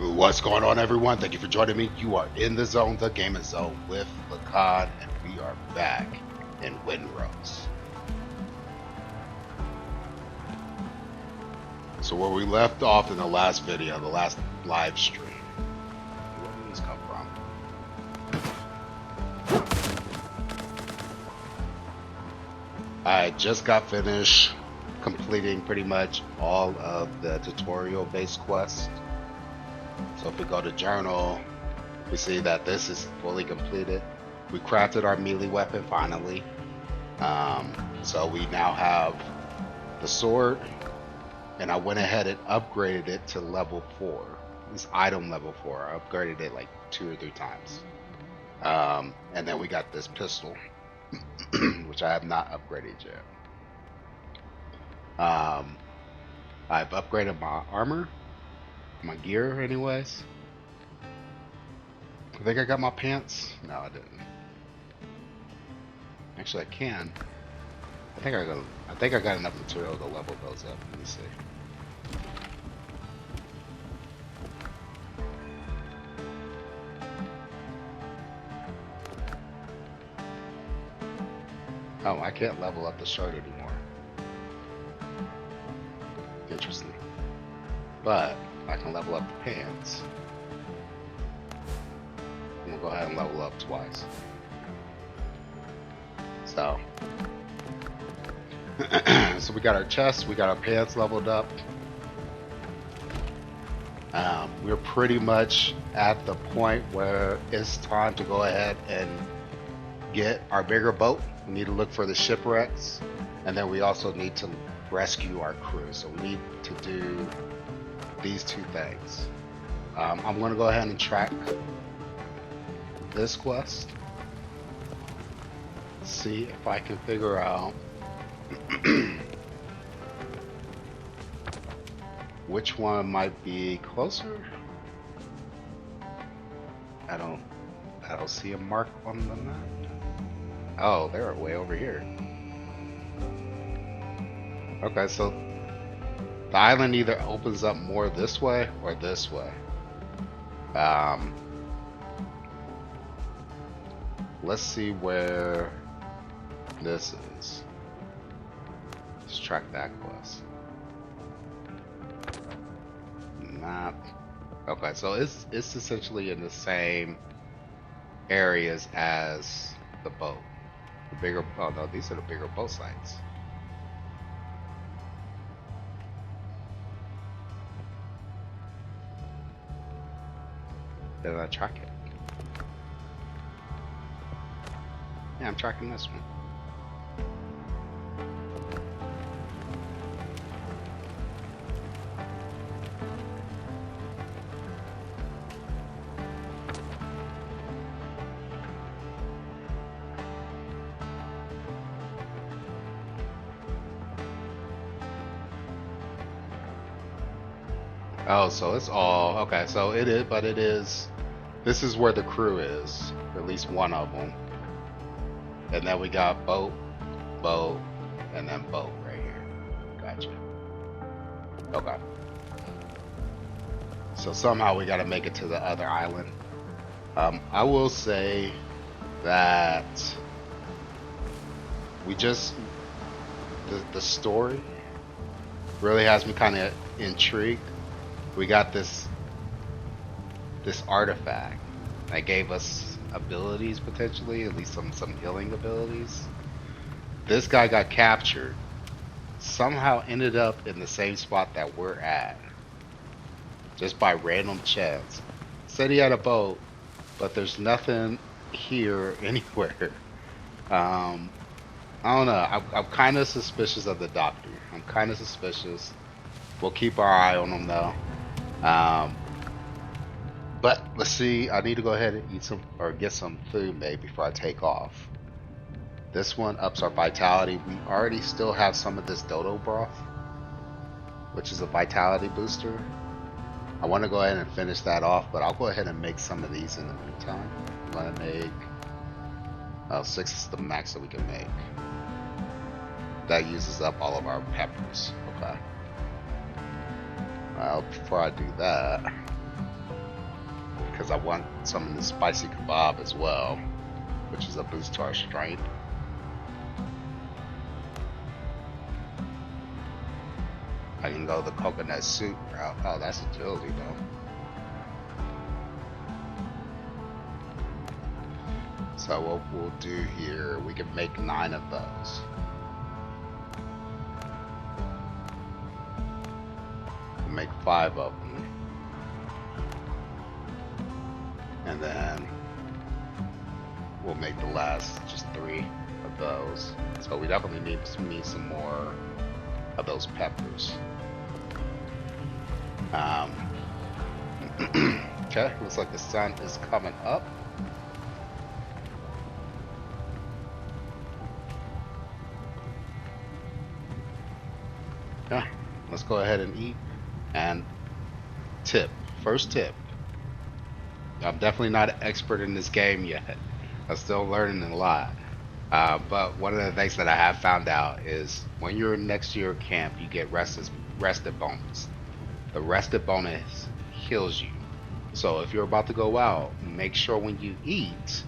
What's going on, everyone? Thank you for joining me. You are in the zone, the gaming zone, with Lacan, and we are back in Windrose. So where we left off in the last video, the last live stream, where did this come from? I just got finished completing pretty much all of the tutorial-based quests. So if we go to journal, we see that this is fully completed. We crafted our melee weapon finally. So we now have the sword, and I went ahead and upgraded it to level 4. It's item level 4. I upgraded it like 2 or 3 times. And then we got this pistol, which I have not upgraded yet. I've upgraded my armor, my gear anyways. I think I got my pants. No, I didn't. Actually, I can. I think I got enough material to level those up. Let me see. Oh, I can't level up the shirt anymore. Interesting. But I can level up the pants. I'm gonna go ahead and level up twice. So, so we got our chest, we got our pants leveled up. We're pretty much at the point where it's time to go ahead and get our bigger boat. We need to look for the shipwrecks, and then we also need to rescue our crew. So we need to do these 2 things. I'm going to go ahead and track this quest. See if I can figure out which one might be closer. I don't see a mark on the map. Oh, they're way over here. Okay, so the island either opens up more this way or this way. Let's see where this is. Let's track that quest. Map. Okay, so it's essentially in the same areas as the boat. The bigger, oh no, these are the bigger boat sites. Did I track it? Yeah, I'm tracking this one. Oh, so it's all okay. So it is, but it is. This is where the crew is, at least one of them. And then we got boat, and then boat right here. Gotcha. Okay. So somehow we got to make it to the other island. I will say that we just the story really has me kind of intrigued. We got this artifact that gave us abilities, potentially, at least some healing abilities. This guy got captured, somehow ended up in the same spot that we're at, just by random chance. Said he had a boat, but there's nothing here anywhere. I don't know. I'm kind of suspicious of the doctor. I'm kind of suspicious. We'll keep our eye on him though. But let's see. I need to go ahead and eat some or get some food made before I take off. This one ups our vitality. We already still have some of this dodo broth, which is a vitality booster. I want to go ahead and finish that off, but I'll go ahead and make some of these in the meantime. I'm gonna make 6 is the max that we can make. That uses up all of our peppers. Okay. Well, before I do that, because I want some of the spicy kebab as well, which is a boost to our strength. I can go the coconut soup route. Oh, that's agility though. So what we'll do here, we can make 9 of those. We'll make 5 of them. And then we'll make the last just 3 of those. So we definitely need some more of those peppers. Okay, looks like the sun is coming up. Yeah, let's go ahead and eat. And first tip. I'm definitely not an expert in this game yet. I'm still learning a lot. But one of the things that I have found out is when you're next to your camp, you get rested bonus. The rested bonus heals you. So if you're about to go out, make sure when you eat,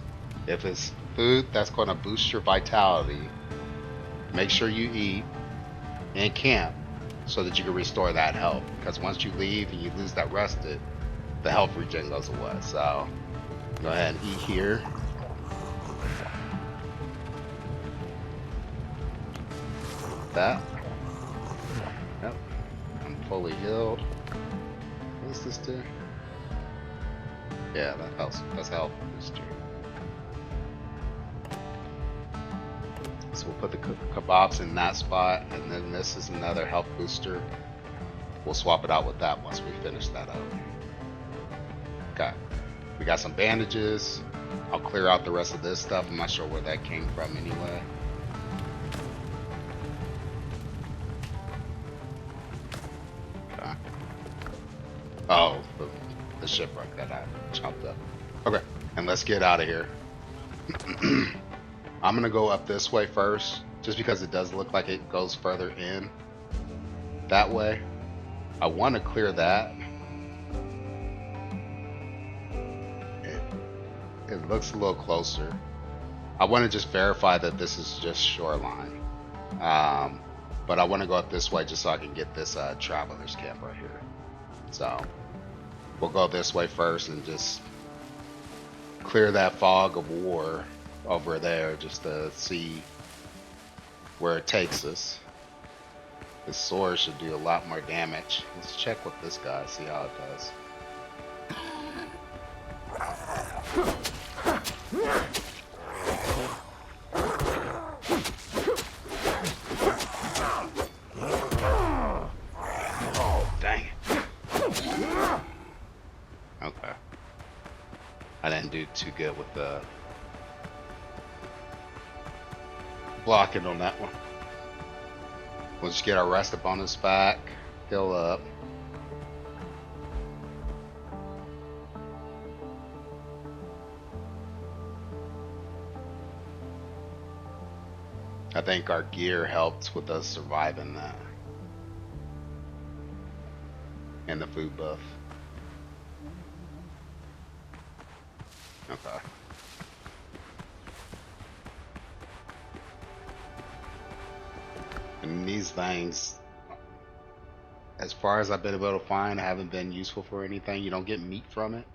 if it's food that's going to boost your vitality, make sure you eat in camp so that you can restore that health. Because once you leave and you lose that rested, the health regen goes away. So go ahead and eat here. That. Yep. I'm fully healed. What does this do? Yeah, that helps. That's health booster. So we'll put the kebabs in that spot, and then this is another health booster. We'll swap it out with that once we finish that up. Okay. We got some bandages. I'll clear out the rest of this stuff. I'm not sure where that came from anyway. Okay. Oh, the shipwreck that I chopped up. Okay, and let's get out of here. I'm gonna go up this way first, just because it does look like it goes further in that way. I want to clear that. It looks a little closer. I want to just verify that this is just shoreline. But I want to go up this way just so I can get this traveler's camp right here. So we'll go this way first and just clear that fog of war over there just to see where it takes us. This sword should do a lot more damage. Let's check with this guy, see how it does. Dang it. Okay. I didn't do too good with the blocking on that one. We'll just get our rested bonus back, heal up. I think our gear helped with us surviving that. And the food buff. Okay. And these things, as far as I've been able to find, haven't been useful for anything. You don't get meat from it.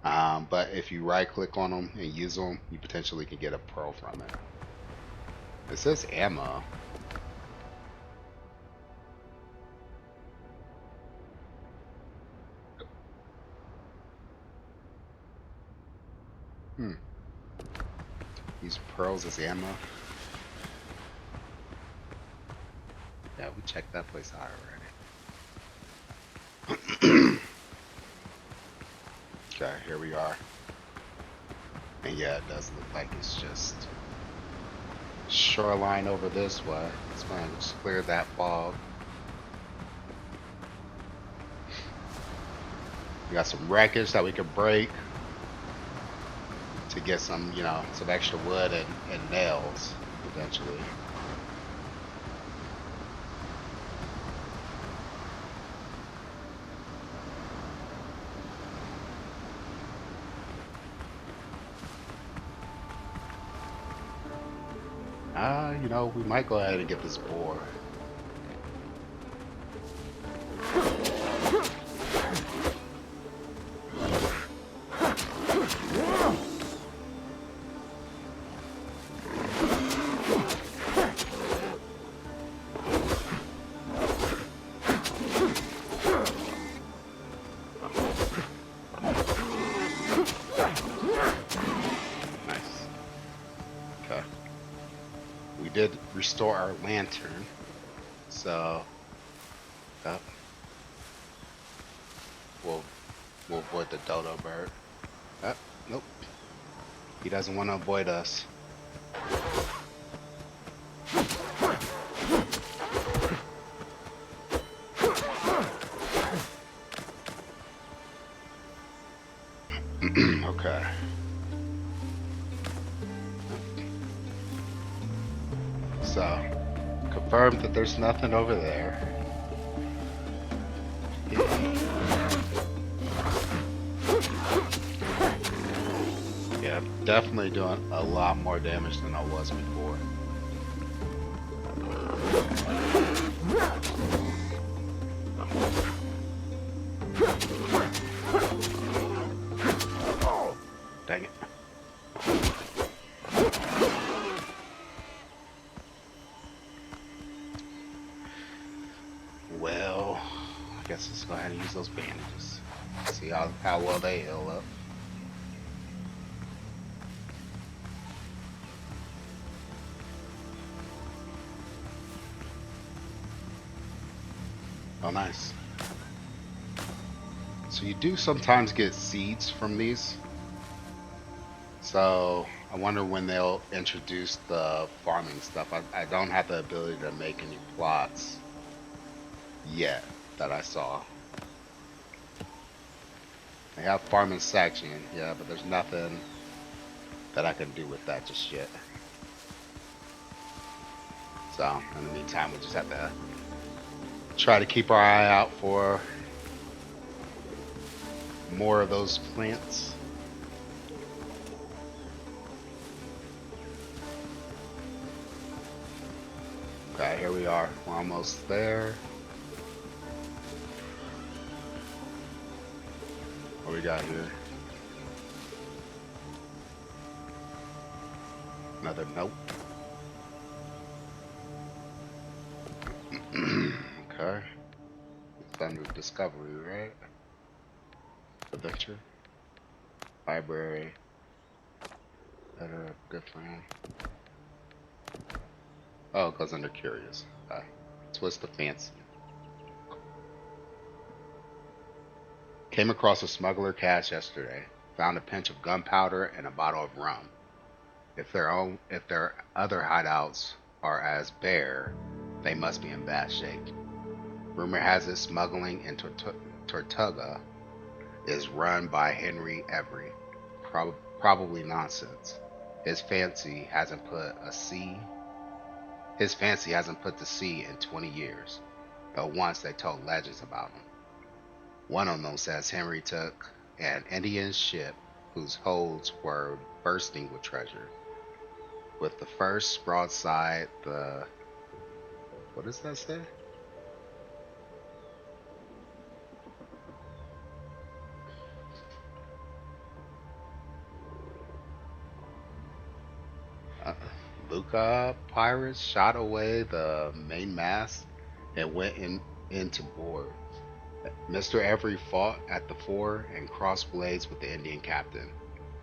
But if you right click on them and use them, you potentially can get a pearl from it. It says ammo. Use pearls as ammo. Yeah, we checked that place out already. Okay, here we are. And yeah, it does look like it's just shoreline over this way. Let's go ahead and just clear that fog. We got some wreckage that we can break to get some, you know, some extra wood and nails eventually. You know, we might go ahead and get this boar. Did restore our lantern, so we'll avoid the dodo bird. Nope, he doesn't want to avoid us. Okay. So, confirmed that there's nothing over there. Yeah, I'm definitely doing a lot more damage than I was before. Dang it. Well, I guess let's go ahead and use those bandages. See how well they heal up. Oh, nice. So you do sometimes get seeds from these. So I wonder when they'll introduce the farming stuff. I don't have the ability to make any plots yet that I saw. They have farming section, yeah, but there's nothing that I can do with that just yet. So in the meantime, we just have to try to keep our eye out for more of those plants. Okay, here we are. We're almost there. What we got here? Another note. Okay. It's under discovery, right? Adventure. Library. Better, good friend. Oh, it goes under curious. Okay. Twist the fancy. Came across a smuggler cache yesterday. Found a pinch of gunpowder and a bottle of rum. If their other hideouts are as bare, they must be in bad shape. Rumor has it smuggling in Tortuga is run by Henry Every. Probably nonsense. His fancy hasn't put to sea in 20 years, though once they told legends about him. One of them says Henry took an Indian ship whose holds were bursting with treasure. With the first broadside, what does that say? Luca pirates shot away the mainmast and went into board. Mr. Every fought at the fore and crossed blades with the Indian captain.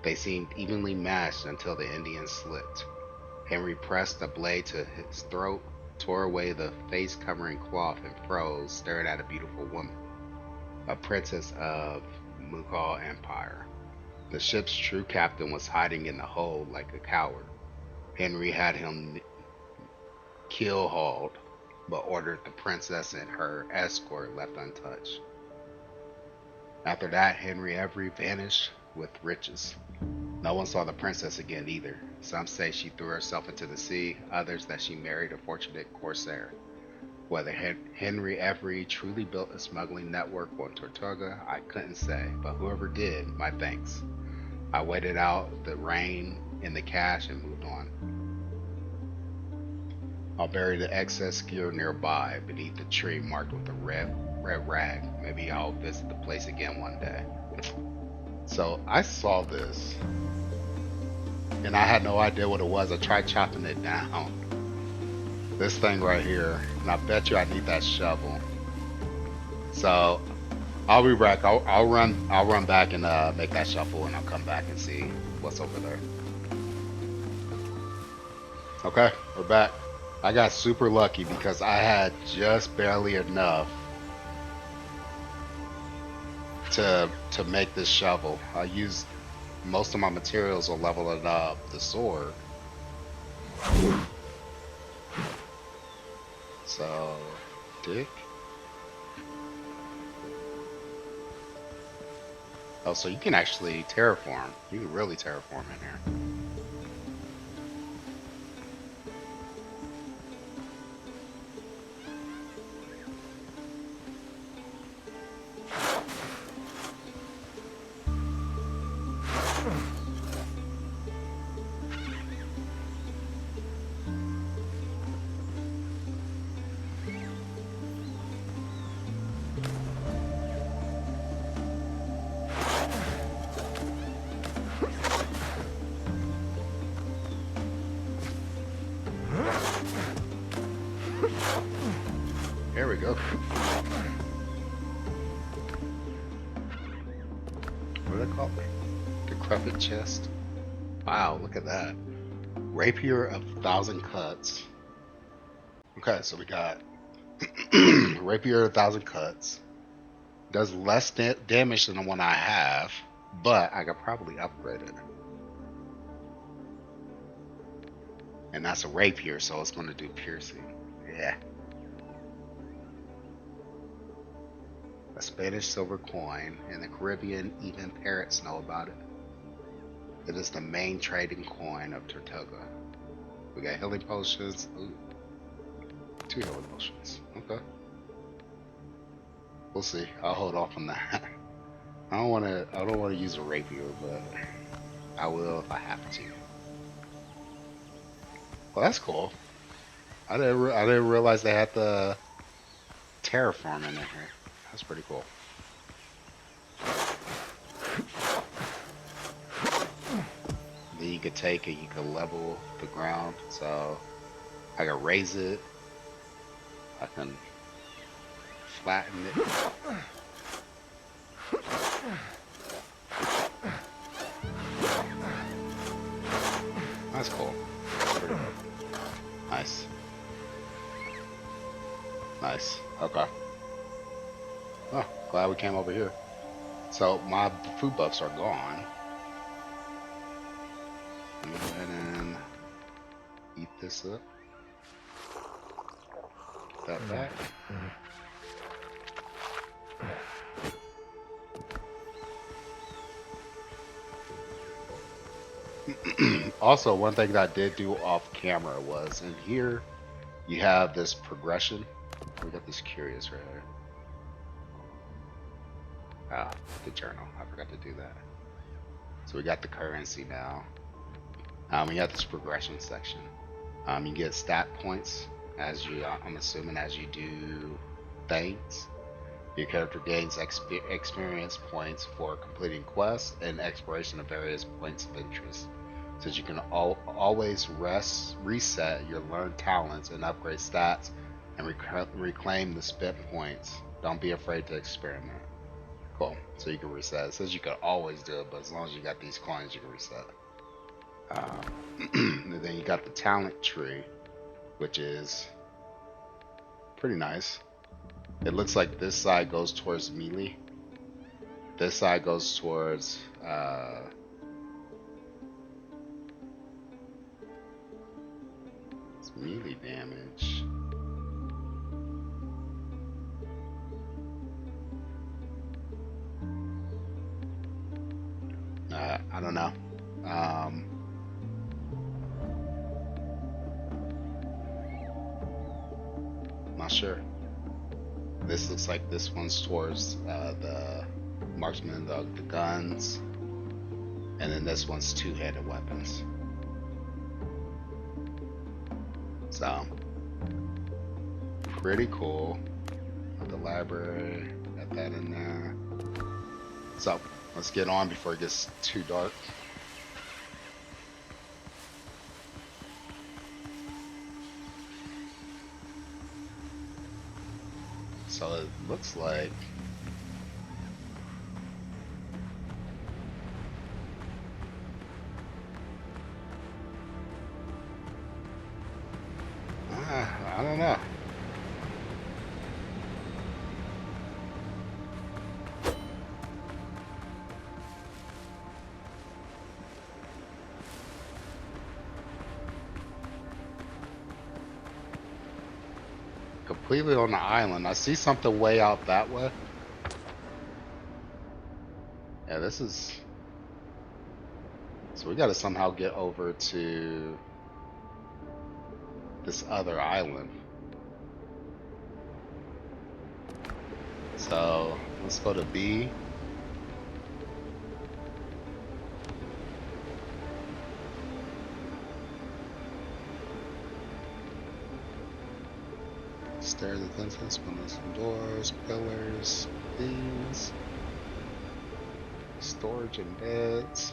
They seemed evenly matched until the Indian slipped. Henry pressed a blade to his throat, tore away the face-covering cloth, and froze, staring at a beautiful woman, a princess of Mughal Empire. The ship's true captain was hiding in the hold like a coward. Henry had him keel-hauled, but ordered the princess and her escort left untouched. After that, Henry Every vanished with riches. No one saw the princess again either. Some say she threw herself into the sea, others that she married a fortunate corsair. Whether Henry Every truly built a smuggling network on Tortuga, I couldn't say, but whoever did, my thanks. I waited out the rain in the cache and moved on. I'll bury the excess gear nearby beneath the tree marked with a red rag. Maybe I'll visit the place again one day. So I saw this and I had no idea what it was. I tried chopping it down. This thing right here, and I bet you I need that shovel. So I'll be back. I'll run back and make that shovel, and I'll come back and see what's over there. Okay, we're back. I got super lucky because I had just barely enough to make this shovel. I used most of my materials on leveling up the sword. So, dick. Oh, so you can actually terraform. You can really terraform in here. There we go. What do they call it? Decrepit chest. Wow, look at that. Rapier of 1,000 cuts. Okay, so we got Rapier of 1,000 cuts. Does less damage than the one I have, but I could probably upgrade it. And that's a rapier, so it's going to do piercing. Yeah. A Spanish silver coin. In the Caribbean, even parrots know about it. It is the main trading coin of Tortuga. We got healing potions. Ooh. 2 healing potions. Okay. We'll see. I'll hold off on that. I don't want to use a rapier, but I will if I have to. Well, that's cool. I didn't realize they had the terraforming in here. That's pretty cool. Then you could take it, you could level the ground. So I can raise it. I can flatten it. That's cool. That's pretty cool. Nice. Nice. Okay. Oh, glad we came over here. So my food buffs are gone. Let me go ahead and eat this up. Put that back. Also, one thing that I did do off camera was in here you have this progression. We got this curious right here. Ah, the journal. I forgot to do that. So we got the currency now. We got this progression section. You get stat points as you, I'm assuming, as you do things. Your character gains experience points for completing quests and exploration of various points of interest. So you can always reset your learned talents and upgrade stats and reclaim the spent points. Don't be afraid to experiment. Cool. So you can reset. It says you can always do it, but as long as you got these coins, you can reset. And then you got the talent tree, which is pretty nice. It looks like this side goes towards melee. This side goes towards it's melee damage. I don't know. Not sure. This looks like this one's towards the marksman, the guns, and then this one's two-handed weapons. So pretty cool. The library, got that in there. So let's get on before it gets too dark. So it looks like I don't know. Completely on the island. I see something way out that way. Yeah, this is... So we gotta somehow get over to this other island. So let's go to B. Stairs and fences, windows and doors, pillars, beams, storage and beds.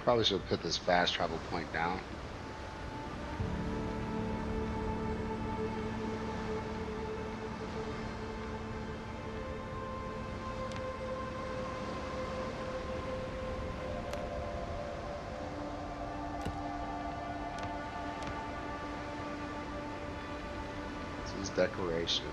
Probably should put this fast travel point down. This is decoration.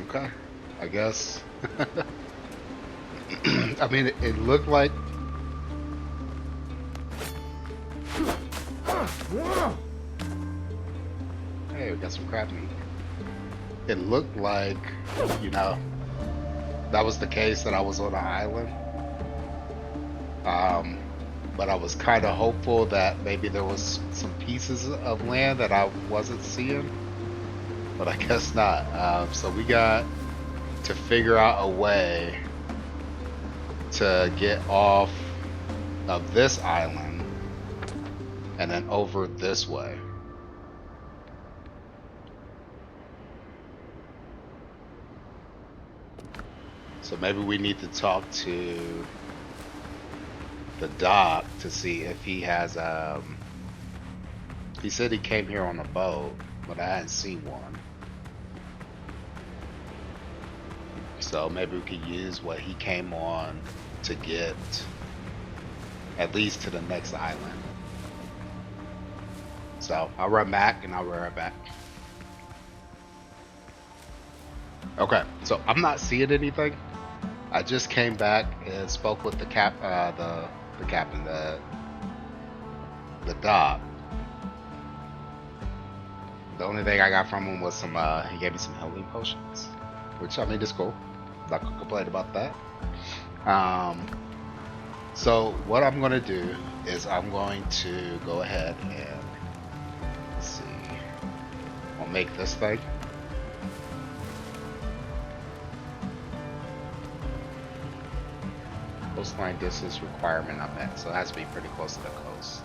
Okay, I guess. I mean, it looked like... Hey, we got some crab meat. It looked like, you know, that was the case, that I was on an island. But I was kind of hopeful that maybe there was some pieces of land that I wasn't seeing. But I guess not. So we got to figure out a way to get off of this island and then over this way. So maybe we need to talk to the dock to see if he has he said he came here on a boat, but I hadn't seen one. So maybe we could use what he came on to get at least to the next island. So I'll run back and I'll run right back. Okay, so I'm not seeing anything. I just came back and spoke with the captain, the doc. The only thing I got from him was some, he gave me some healing potions, which I mean is cool. Not gonna complain about that. So what I'm gonna do is I'm going to go ahead and let's see. I'll make this thing. Coastline distance requirement I met, so it has to be pretty close to the coast.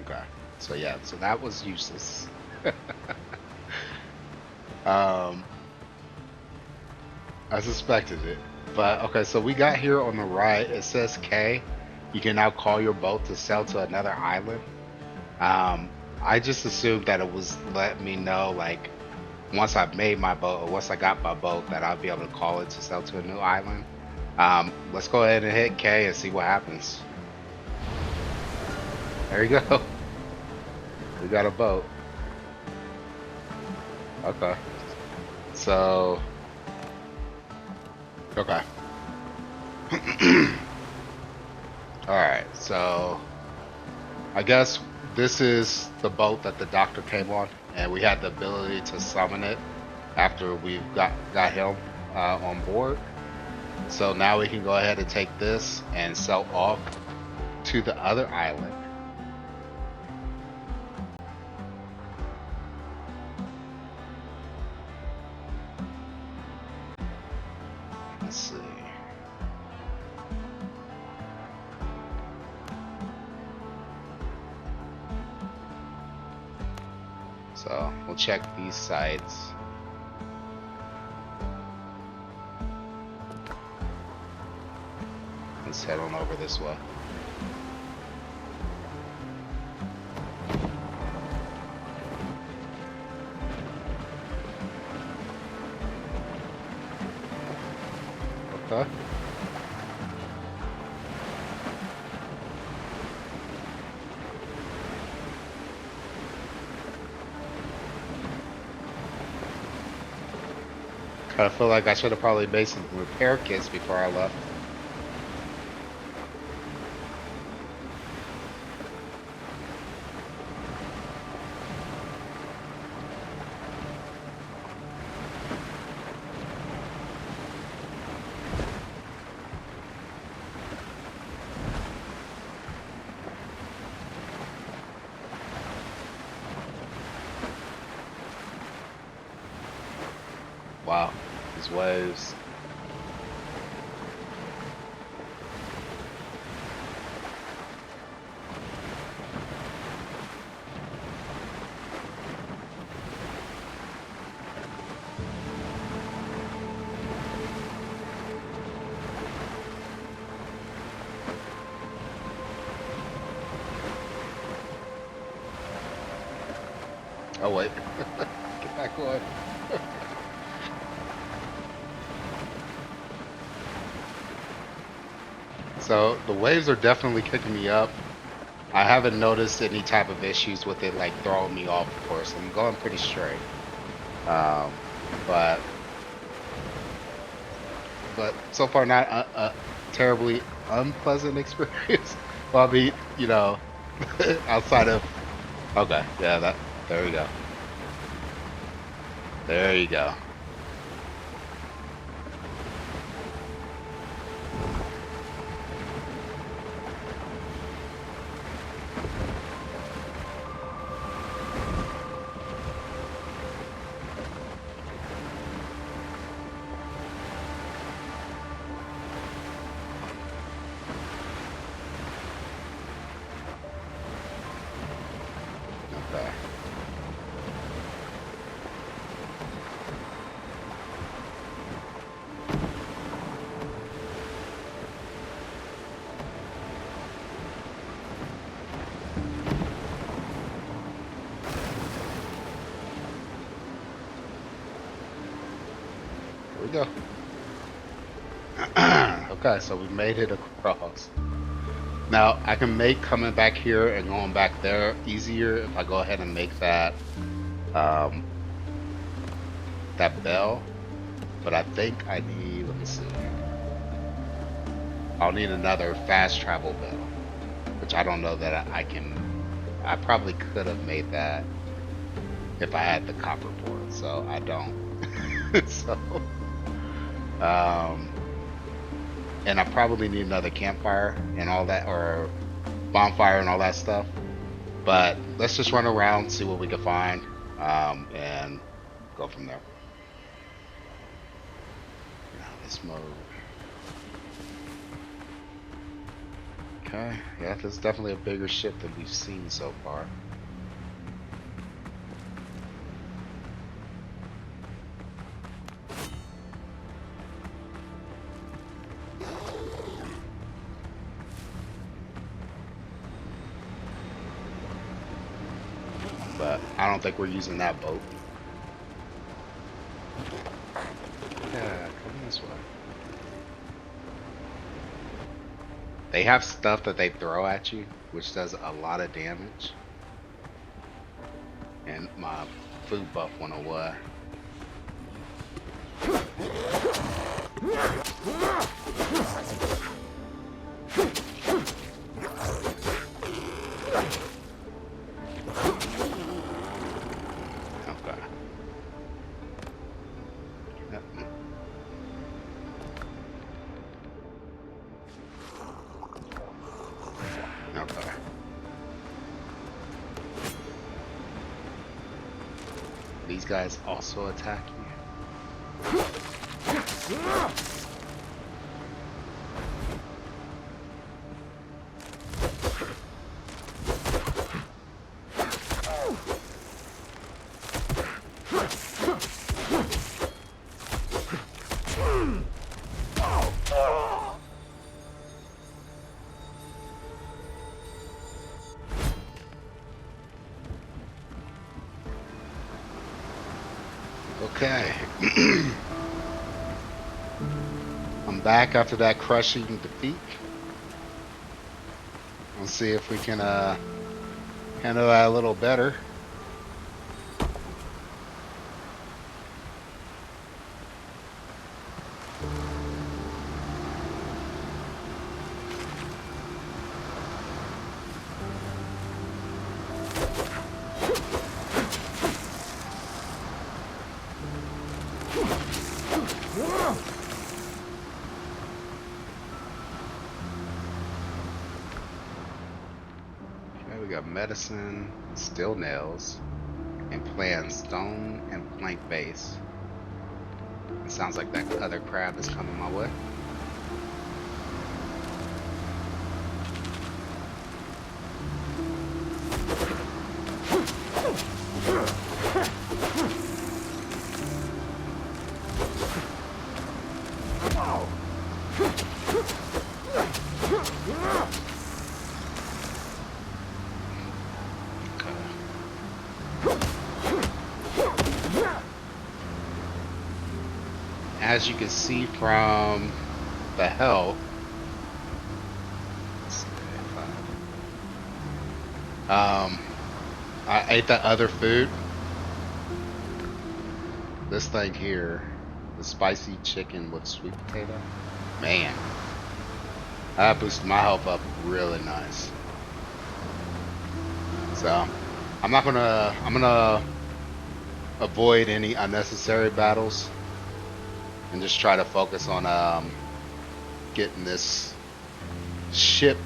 Okay, so yeah, so that was useless. I suspected it, but okay, so we got here on the right, it says K. You can now call your boat to sail to another island. I just assumed that it was letting me know, like, once I've made my boat, or once I got my boat, that I'll be able to call it to sail to a new island. Let's go ahead and hit K and see what happens. There you go. We got a boat. Okay. So, okay. Alright, so I guess this is the boat that the doctor came on, and we had the ability to summon it after we've got him on board. So now we can go ahead and take this and sail off to the other island. Let's see. So we'll check these sites. Let's head on over this way. Okay. I feel like I should have probably made some repair kits before I left. Wow, these waves. Oh wait, get back on. So the waves are definitely kicking me up. I haven't noticed any type of issues with it like throwing me off course. I'm going pretty straight. But so far not a terribly unpleasant experience. Well, I mean, you know, outside of, okay, yeah, there we go. There you go. Okay. Here we go. Okay, so we made it across. Now I can make coming back here and going back there easier if I go ahead and make that um, that bell. But I think I need. Let me see. I'll need another fast travel bell, which I don't know that I can. I probably could have made that if I had the copper board, so I don't. So, um, and I probably need another campfire and all that, or bonfire and all that stuff. But let's just run around, see what we can find, and go from there. Now, this mode. Okay, yeah, this is definitely a bigger ship than we've seen so far. But I don't think we're using that boat. Yeah, come this way. They have stuff that they throw at you, which does a lot of damage. And my food buff went away. Okay. Yep. Okay. These guys also attack you. Okay. I'm back after that crushing defeat. Let's see if we can handle that a little better. We got medicine, steel nails, and plan stone and plank base. It sounds like that other crab is coming my way. As you can see from the health, I ate that other food. This thing here, the spicy chicken with sweet potato, man, that boosted my health up really nice. So I'm gonna avoid any unnecessary battles and just try to focus on getting this ship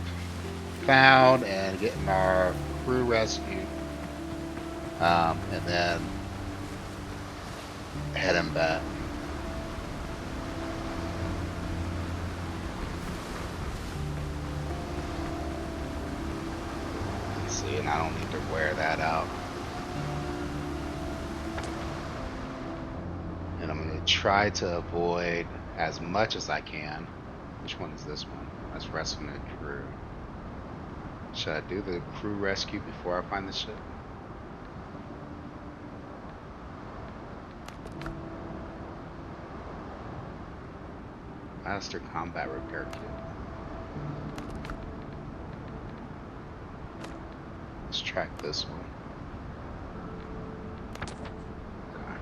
found and getting our crew rescued, and then heading back. Let's see, and I don't need to wear that out. And I'm going to try to avoid as much as I can. Which one is this one? That's rescuing the crew. Should I do the crew rescue before I find the ship? Master combat repair kit. track this one. Okay.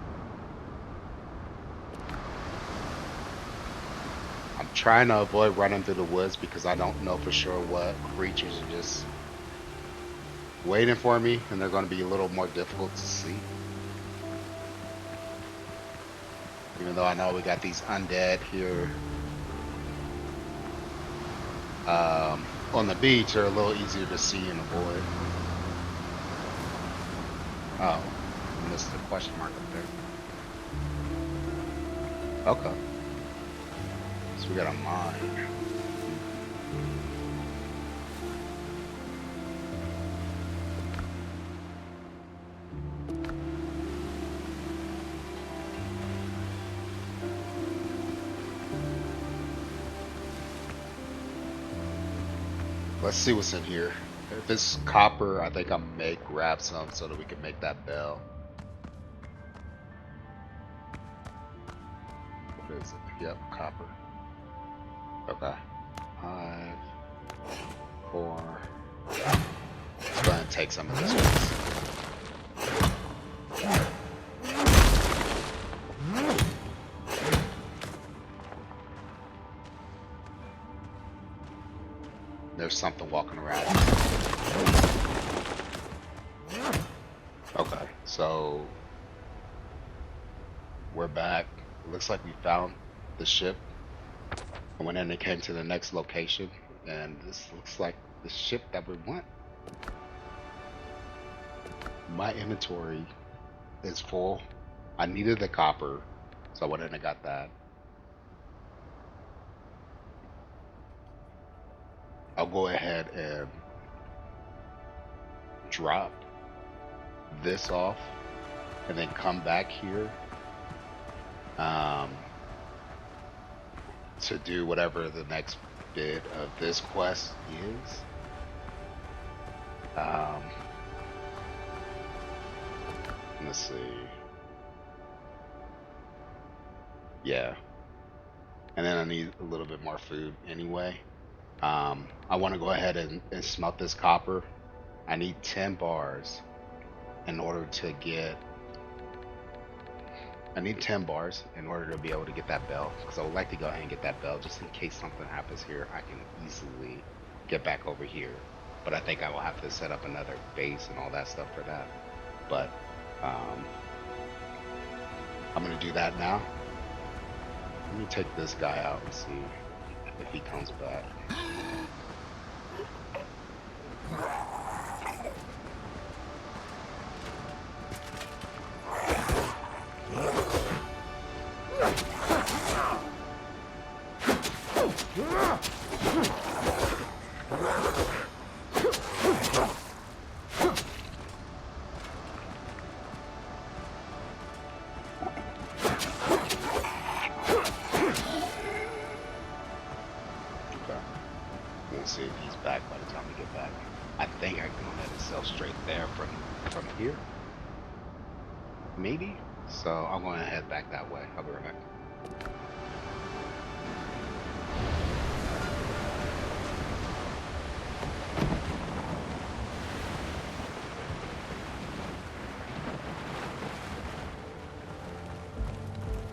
I'm trying to avoid running through the woods because I don't know for sure what creatures are just waiting for me, and they're going to be a little more difficult to see. Even though I know we got these undead here. On the beach, they're a little easier to see and avoid. Oh, I missed the question mark up there. Okay. So we got a mine. Let's see what's in here. If it's copper, I think I may grab some so that we can make that bell. What is it? Yep, copper. Okay. 5, 4. Let's go ahead and take some of this one. There's something walking around. Okay, so we're back. It looks like we found the ship. I went in and came to the next location, and this looks like the ship that we want. My inventory is full. I needed the copper, so I went in and got that. I'll go ahead and drop this off and then come back here to do whatever the next bit of this quest is. Let's see. Yeah. And then I need a little bit more food anyway. I want to go ahead and smelt this copper. I need 10 bars in order to get. I need 10 bars in order to be able to get that bell, because I would like to go ahead and get that bell just in case something happens here. I can easily get back over here, but I think I will have to set up another base and all that stuff for that. But I'm gonna do that now. Let me take this guy out and see if he comes back. See if he's back by the time we get back. I think I can let it sell straight there from here. Maybe. So I'm going to head back that way. I'll be right back.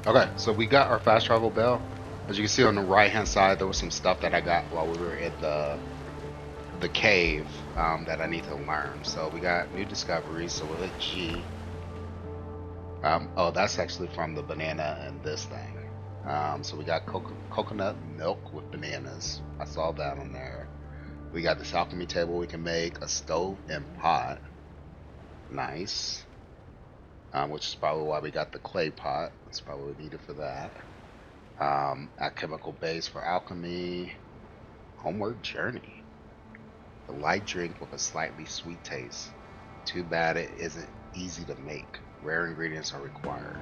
Okay, so we got our fast travel bell. As you can see on the right hand side, there was some stuff that I got while we were in the cave that I need to learn. So we got new discoveries, so we'll hit G. Oh, that's actually from the banana and this thing. So we got coconut milk with bananas. I saw that on there. We got this alchemy table. We can make a stove and pot. Nice. Which is probably why we got the clay pot. That's probably needed for that. Alchemical base for alchemy. Homeward journey. A light drink with a slightly sweet taste. Too bad it isn't easy to make. Rare ingredients are required.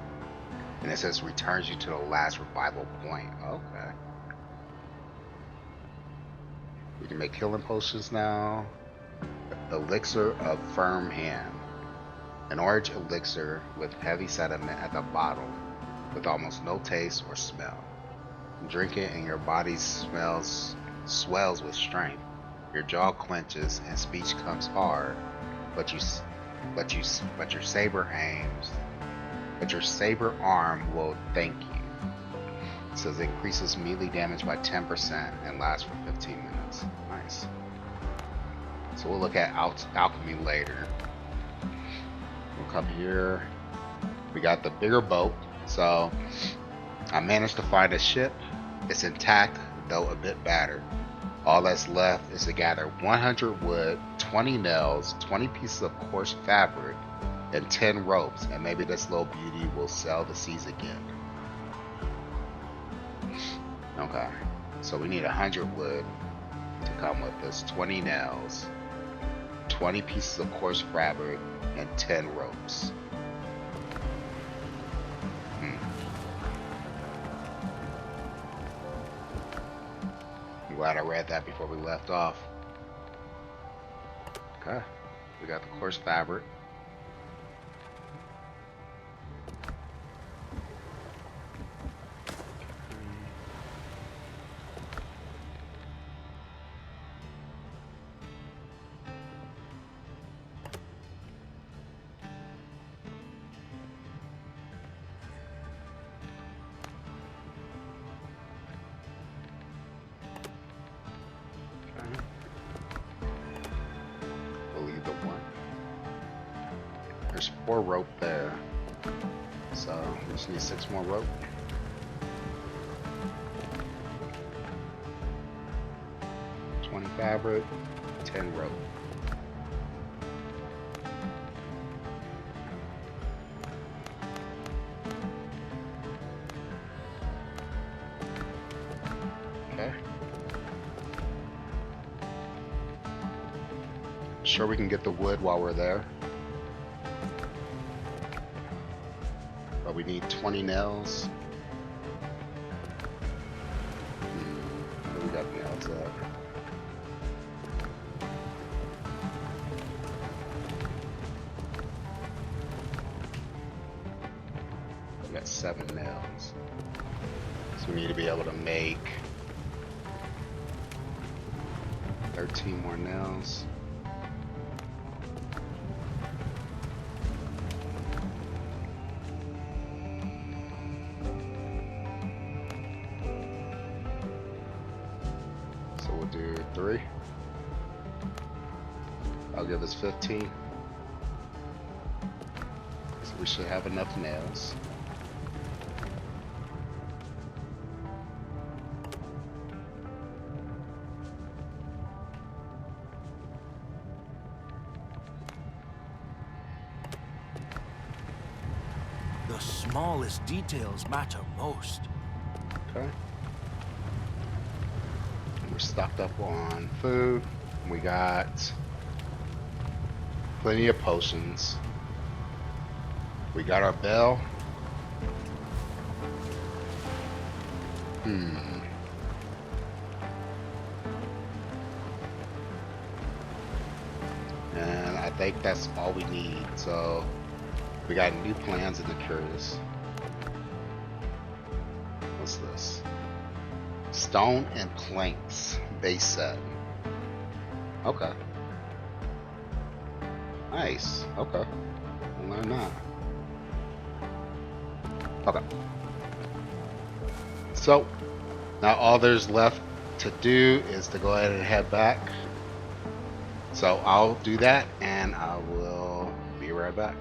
And it says returns you to the last revival point. Okay. We can make healing potions now. Elixir of firm hand. An orange elixir with heavy sediment at the bottom, with almost no taste or smell. Drink it and your body swells with strength. Your jaw clenches and speech comes hard but your saber aims, but your saber arm will thank you. It says it increases melee damage by 10% and lasts for 15 minutes. Nice. So we'll look at alchemy later. We'll come here. We got the bigger boat. So I managed to find a ship. It's intact, though a bit battered. All that's left is to gather 100 wood, 20 nails, 20 pieces of coarse fabric, and 10 ropes, and maybe this little beauty will sail the seas again. Okay, so we need 100 wood to come with this, 20 nails, 20 pieces of coarse fabric, and 10 ropes. I'm glad I read that before we left off. Okay, we got the coarse fabric. There's 4 rope there, so we just need 6 more rope. Fabric, 10 rope. Okay. Sure, we can get the wood while we're there. But we need 20 nails. Where we got nails at? We got 7 nails. So we need to be able to make 13 more nails. So we'll do 3. I'll give us 15. So we should have enough nails. The smallest details matter most. Okay. We're stocked up on food. We got plenty of potions. We got our bell. And I think that's all we need. So we got new plans in the curious. What's this? Stone and planks base set. Okay. Nice. Okay. We'll learn that. Okay. So now all there's left to do is to go ahead and head back. So I'll do that and I will be right back.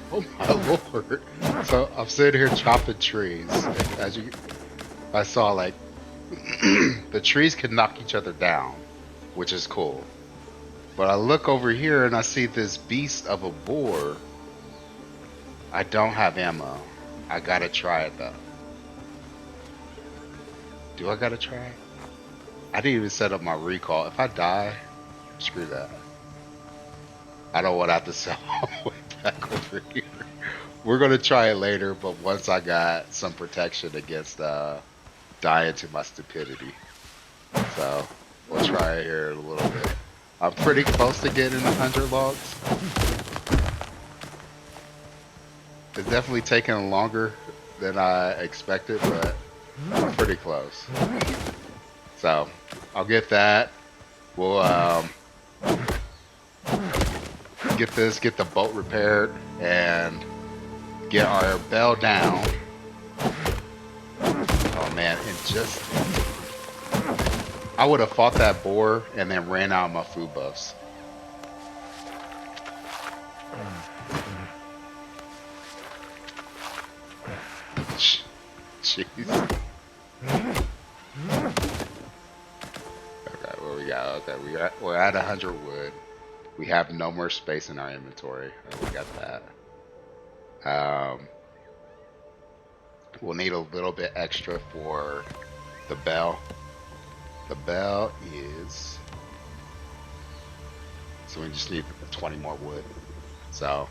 Oh my lord. So I'm sitting here chopping trees. As I saw, like, the trees can knock each other down, which is cool. But I look over here and I see this beast of a boar. I don't have ammo. I gotta try it though. Do I gotta try it? I didn't even set up my recall. If I die, screw that. I don't want to have to sell with that. back over here. We're gonna try it later, but once I got some protection against dying to my stupidity. So we'll try it here in a little bit. I'm pretty close to getting 100 logs. It's definitely taking longer than I expected, but I'm pretty close. So I'll get that. We'll get the boat repaired, and get our bell down. Oh man, and just I would have fought that boar and then ran out my food buffs. Jeez. Okay, what we got? Okay, we're at 100 wood. We have no more space in our inventory. We got that. We'll need a little bit extra for the bell. The bell is, so we just need 20 more wood. So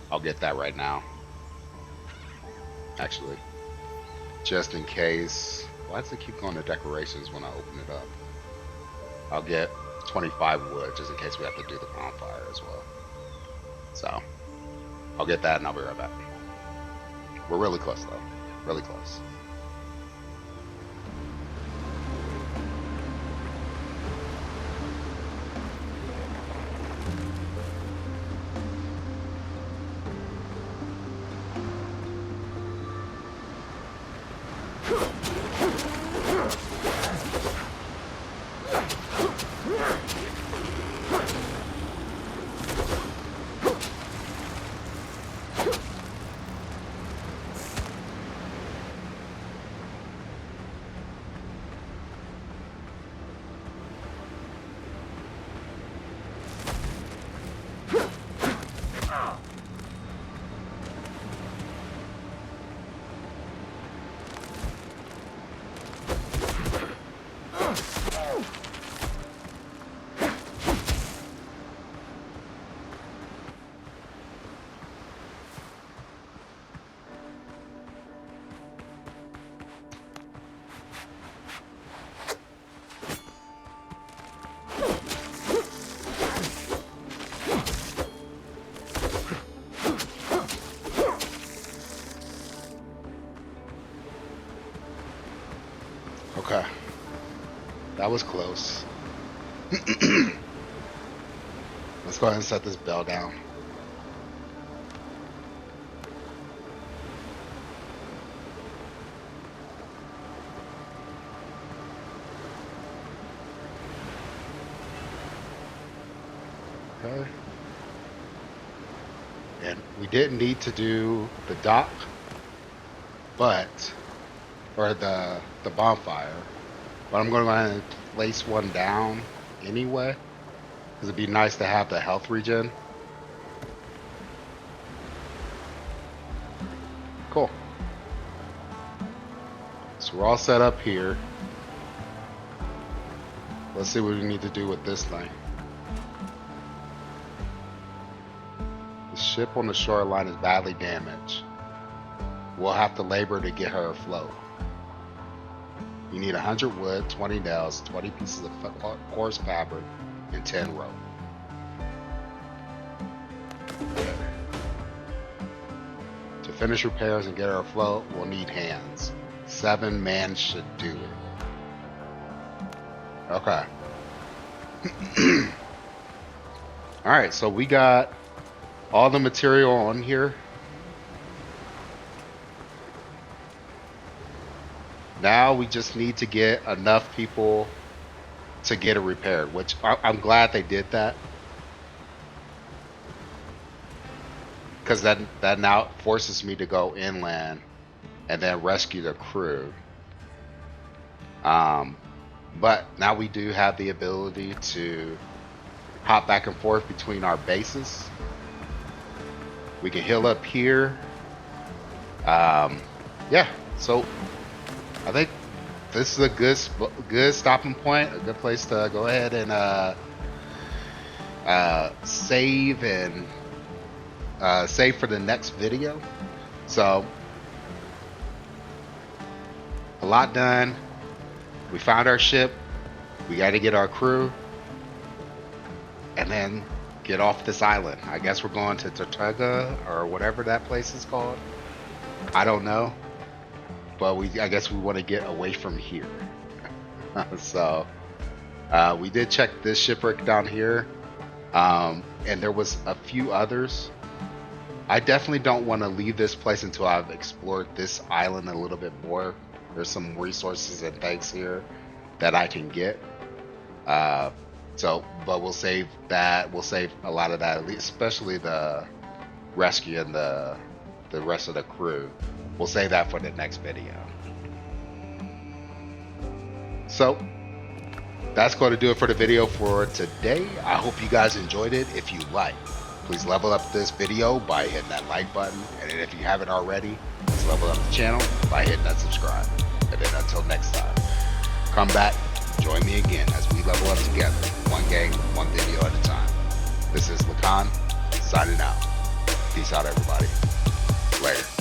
I'll get that right now. Actually, just in case. Why does it keep going to decorations when I open it up? I'll get 25 wood just in case we have to do the bonfire as well. So I'll get that and I'll be right back. We're really close though. Really close. Okay. That was close. Let's go ahead and set this bell down. Okay. And we didn't need to do the dock, or the bonfire, but I'm going to go ahead and place one down anyway, because it'd be nice to have the health regen. Cool. So we're all set up here. Let's see what we need to do with this thing. The ship on the shoreline is badly damaged. We'll have to labor to get her afloat. You need 100 wood, 20 nails, 20 pieces of coarse fabric, and 10 rope. To finish repairs and get her afloat, we'll need hands. 7 men should do it. Okay. Alright, so we got all the material on here. Now we just need to get enough people to get it repaired, which I'm glad they did that. Because that now forces me to go inland and then rescue the crew. But now we do have the ability to hop back and forth between our bases. We can heal up here. Yeah, so I think this is a good stopping point, a good place to go ahead and save and save for the next video. So a lot done. We found our ship. We got to get our crew, and then get off this island. I guess we're going to Tortuga or whatever that place is called. I don't know, but I guess we want to get away from here. So we did check this shipwreck down here, and there was a few others. I definitely don't want to leave this place until I've explored this island a little bit more. There's some resources and things here that I can get. But we'll save that. We'll save a lot of that, especially the rescue and the rest of the crew. We'll save that for the next video. So that's going to do it for the video for today. I hope you guys enjoyed it. If you like, please level up this video by hitting that like button. And then if you haven't already, please level up the channel by hitting that subscribe. And then until next time, come back, join me again as we level up together, one game, one video at a time. This is Lacan, signing out. Peace out, everybody. Later.